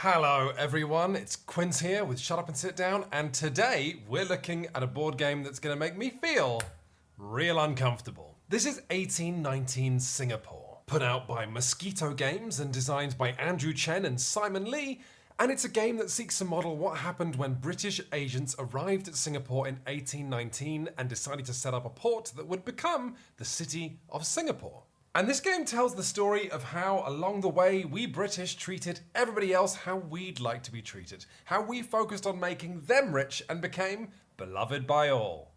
Hello everyone, it's Quince here with Shut Up and Sit Down, and today we're looking at a board game that's going to make me feel real uncomfortable. This is 1819 Singapore, put out by Mosquito Games and designed by Andrew Chen and Simon Lee, and it's a game that seeks to model what happened when British agents arrived at Singapore in 1819 and decided to set up a port that would become the city of Singapore. And this game tells the story of how, along the way, we British treated everybody else how we'd like to be treated. How we focused on making them rich and became beloved by all.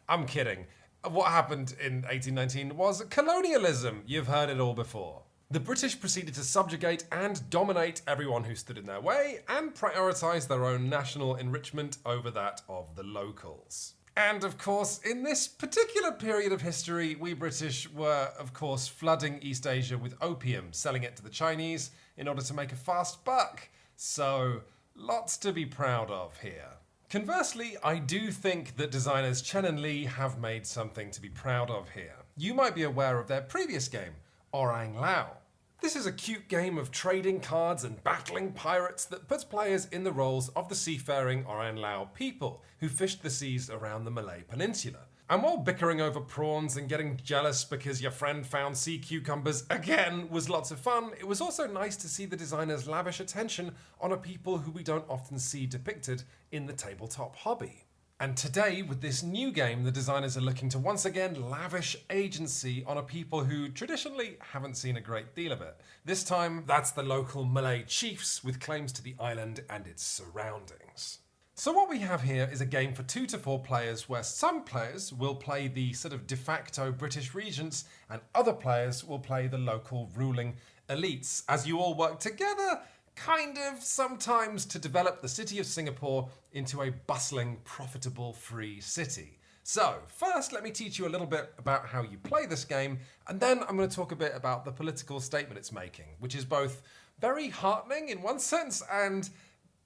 I'm kidding. What happened in 1819 was colonialism. You've heard it all before. The British proceeded to subjugate and dominate everyone who stood in their way and prioritise their own national enrichment over that of the locals. And of course, in this particular period of history, we British were, of course, flooding East Asia with opium, selling it to the Chinese in order to make a fast buck. So, lots to be proud of here. Conversely, I do think that designers Chen and Lee have made something to be proud of here. You might be aware of their previous game, Orang Lao. This is a cute game of trading cards and battling pirates that puts players in the roles of the seafaring Orang Lao people who fished the seas around the Malay Peninsula. And while bickering over prawns and getting jealous because your friend found sea cucumbers again was lots of fun, it was also nice to see the designers lavish attention on a people who we don't often see depicted in the tabletop hobby. And today, with this new game, the designers are looking to once again lavish agency on a people who traditionally haven't seen a great deal of it. This time, that's the local Malay chiefs with claims to the island and its surroundings. So what we have here is a game for 2 to 4 players where some players will play the sort of de facto British regents and other players will play the local ruling elites as you all work together kind of sometimes to develop the city of Singapore into a bustling, profitable, free city. So, first let me teach you a little bit about how you play this game, and then I'm going to talk a bit about the political statement it's making, which is both very heartening in one sense and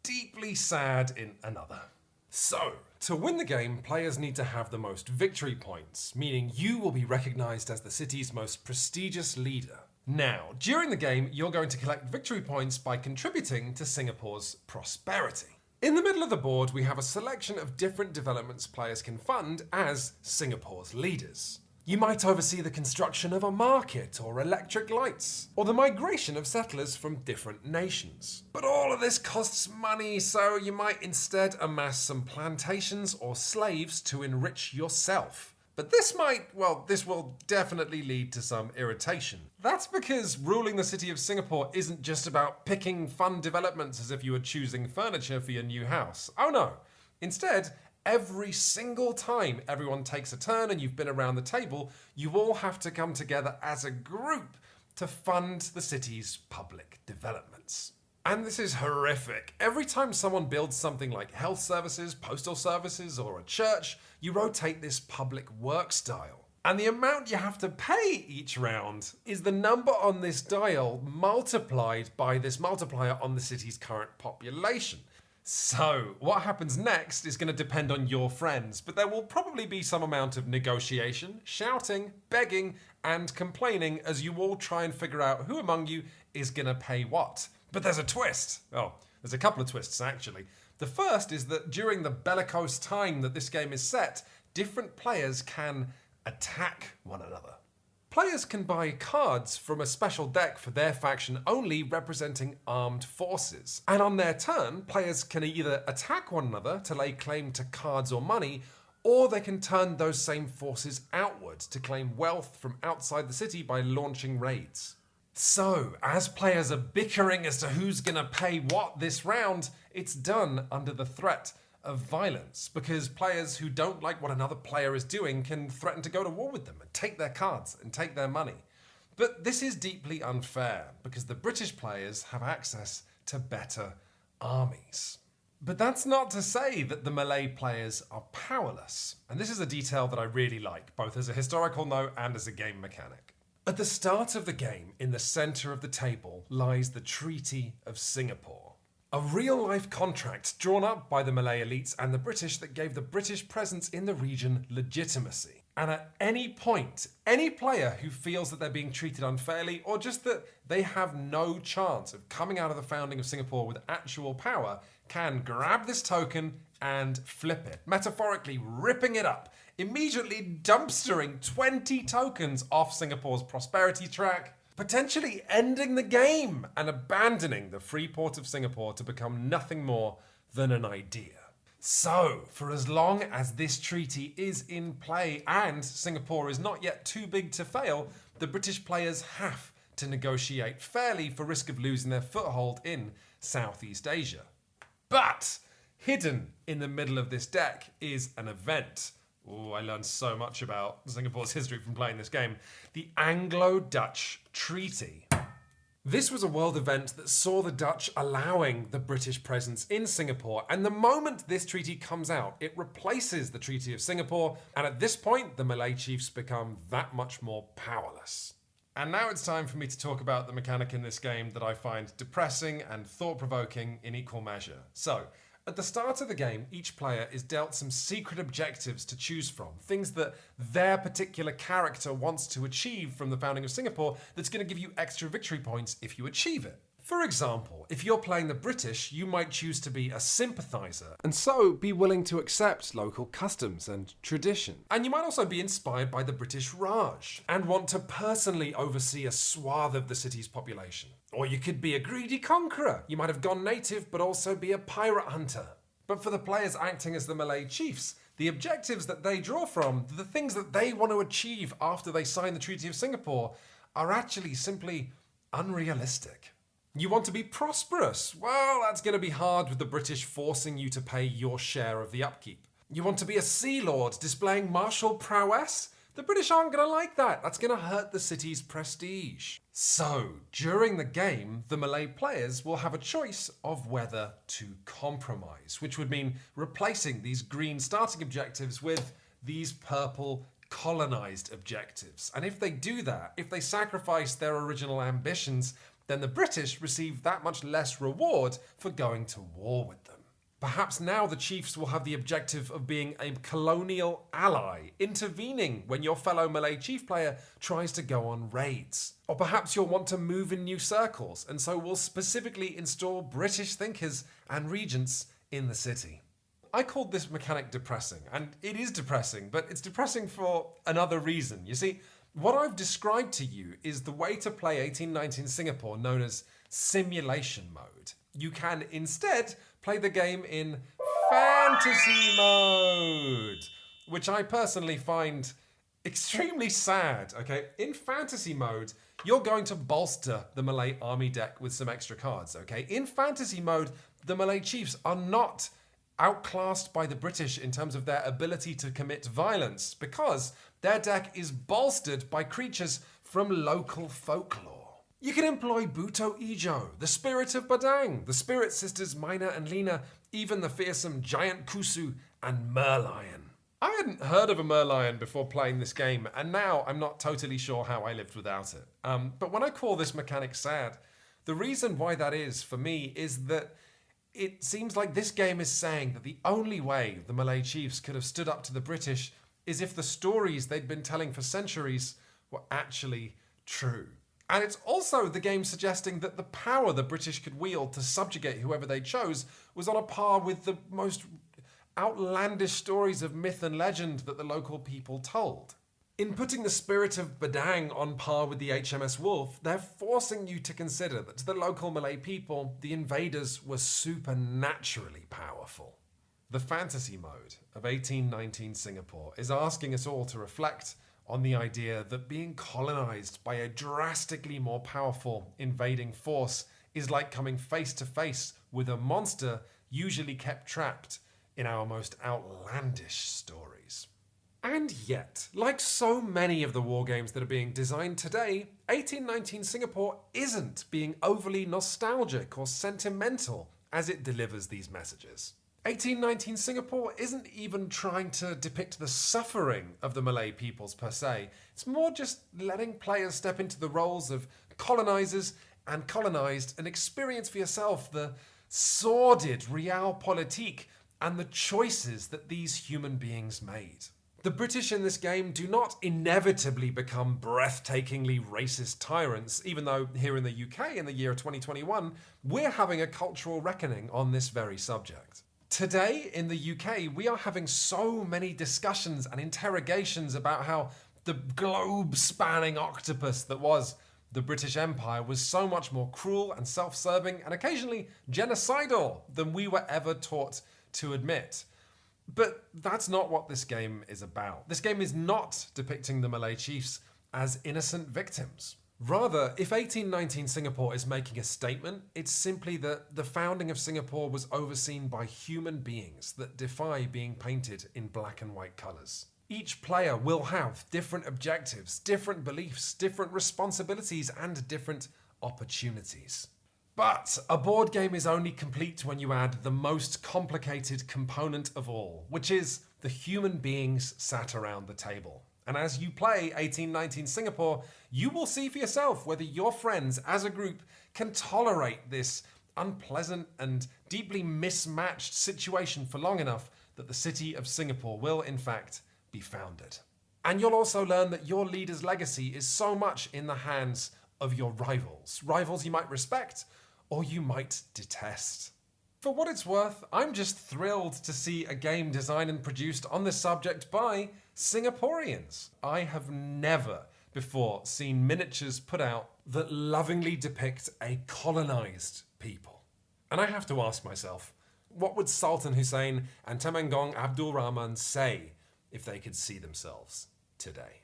deeply sad in another. So, to win the game, players need to have the most victory points, meaning you will be recognised as the city's most prestigious leader. Now, during the game, you're going to collect victory points by contributing to Singapore's prosperity. In the middle of the board, we have a selection of different developments players can fund as Singapore's leaders. You might oversee the construction of a market or electric lights, or the migration of settlers from different nations. But all of this costs money, so you might instead amass some plantations or slaves to enrich yourself. But this will definitely lead to some irritation. That's because ruling the city of Singapore isn't just about picking fun developments as if you were choosing furniture for your new house. Oh no. Instead, every single time everyone takes a turn and you've been around the table, you all have to come together as a group to fund the city's public developments. And this is horrific. Every time someone builds something like health services, postal services, or a church, you rotate this public works dial. And the amount you have to pay each round is the number on this dial multiplied by this multiplier on the city's current population. So, what happens next is going to depend on your friends, but there will probably be some amount of negotiation, shouting, begging, and complaining as you all try and figure out who among you is going to pay what. But there's a twist. Oh, there's a couple of twists actually. The first is that during the bellicose time that this game is set, different players can attack one another. Players can buy cards from a special deck for their faction only representing armed forces. And on their turn, players can either attack one another to lay claim to cards or money, or they can turn those same forces outwards to claim wealth from outside the city by launching raids. So, as players are bickering as to who's going to pay what this round, it's done under the threat of violence, because players who don't like what another player is doing can threaten to go to war with them and take their cards and take their money. But this is deeply unfair, because the British players have access to better armies. But that's not to say that the Malay players are powerless, and this is a detail that I really like, both as a historical note and as a game mechanic. At the start of the game, in the centre of the table, lies the Treaty of Singapore. A real-life contract drawn up by the Malay elites and the British that gave the British presence in the region legitimacy. And at any point, any player who feels that they're being treated unfairly or just that they have no chance of coming out of the founding of Singapore with actual power can grab this token and flip it, metaphorically ripping it up, immediately dumpstering 20 tokens off Singapore's prosperity track, potentially ending the game and abandoning the free port of Singapore to become nothing more than an idea. So, for as long as this treaty is in play and Singapore is not yet too big to fail, the British players have to negotiate fairly for risk of losing their foothold in Southeast Asia. But hidden in the middle of this deck is an event. Oh, I learned so much about Singapore's history from playing this game. The Anglo-Dutch Treaty. This was a world event that saw the Dutch allowing the British presence in Singapore, and the moment this treaty comes out, it replaces the Treaty of Singapore, and at this point, the Malay chiefs become that much more powerless. And now it's time for me to talk about the mechanic in this game that I find depressing and thought-provoking in equal measure. So, at the start of the game, each player is dealt some secret objectives to choose from, things that their particular character wants to achieve from the founding of Singapore that's going to give you extra victory points if you achieve it. For example, if you're playing the British, you might choose to be a sympathiser, and so be willing to accept local customs and tradition. And you might also be inspired by the British Raj, and want to personally oversee a swath of the city's population. Or you could be a greedy conqueror. You might have gone native, but also be a pirate hunter. But for the players acting as the Malay chiefs, the objectives that they draw from, the things that they want to achieve after they sign the Treaty of Singapore, are actually simply unrealistic. You want to be prosperous? Well, that's going to be hard with the British forcing you to pay your share of the upkeep. You want to be a sea lord displaying martial prowess? The British aren't going to like that. That's going to hurt the city's prestige. So, during the game, the Malay players will have a choice of whether to compromise, which would mean replacing these green starting objectives with these purple colonized objectives. And if they do that, if they sacrifice their original ambitions, then the British receive that much less reward for going to war with them. Perhaps now the chiefs will have the objective of being a colonial ally, intervening when your fellow Malay chief player tries to go on raids. Or perhaps you'll want to move in new circles, and so will specifically install British thinkers and regents in the city. I called this mechanic depressing, and it is depressing, but it's depressing for another reason. You see, what I've described to you is the way to play 1819 Singapore known as simulation mode. You can instead play the game in fantasy mode, which I personally find extremely sad, okay? In fantasy mode, you're going to bolster the Malay army deck with some extra cards, okay? In fantasy mode, the Malay chiefs are not outclassed by the British in terms of their ability to commit violence because their deck is bolstered by creatures from local folklore. You can employ Buto Ijo, the spirit of Badang, the spirit sisters Mina and Lina, even the fearsome giant Kusu and Merlion. I hadn't heard of a Merlion before playing this game, and now I'm not totally sure how I lived without it. But when I call this mechanic sad, the reason why that is for me is that it seems like this game is saying that the only way the Malay chiefs could have stood up to the British is if the stories they'd been telling for centuries were actually true. And it's also the game suggesting that the power the British could wield to subjugate whoever they chose was on a par with the most outlandish stories of myth and legend that the local people told. In putting the spirit of Badang on par with the HMS Wolf, they're forcing you to consider that to the local Malay people, the invaders were supernaturally powerful. The fantasy mode of 1819 Singapore is asking us all to reflect on the idea that being colonized by a drastically more powerful invading force is like coming face to face with a monster usually kept trapped in our most outlandish stories. And yet, like so many of the war games that are being designed today, 1819 Singapore isn't being overly nostalgic or sentimental as it delivers these messages. 1819 Singapore isn't even trying to depict the suffering of the Malay peoples per se. It's more just letting players step into the roles of colonizers and colonized and experience for yourself the sordid realpolitik and the choices that these human beings made. The British in this game do not inevitably become breathtakingly racist tyrants, even though here in the UK in the year 2021, we're having a cultural reckoning on this very subject. Today in the UK, we are having so many discussions and interrogations about how the globe-spanning octopus that was the British Empire was so much more cruel and self-serving and occasionally genocidal than we were ever taught to admit. But that's not what this game is about. This game is not depicting the Malay chiefs as innocent victims. Rather, if 1819 Singapore is making a statement, it's simply that the founding of Singapore was overseen by human beings that defy being painted in black and white colours. Each player will have different objectives, different beliefs, different responsibilities, and different opportunities. But a board game is only complete when you add the most complicated component of all, which is the human beings sat around the table. And as you play 1819 Singapore, you will see for yourself whether your friends as a group can tolerate this unpleasant and deeply mismatched situation for long enough that the city of Singapore will, in fact, be founded. And you'll also learn that your leader's legacy is so much in the hands of your rivals. Rivals you might respect, or you might detest. For what it's worth, I'm just thrilled to see a game designed and produced on this subject by Singaporeans. I have never before seen miniatures put out that lovingly depict a colonized people. And I have to ask myself, what would Sultan Hussein and Temenggung Abdul Rahman say if they could see themselves today?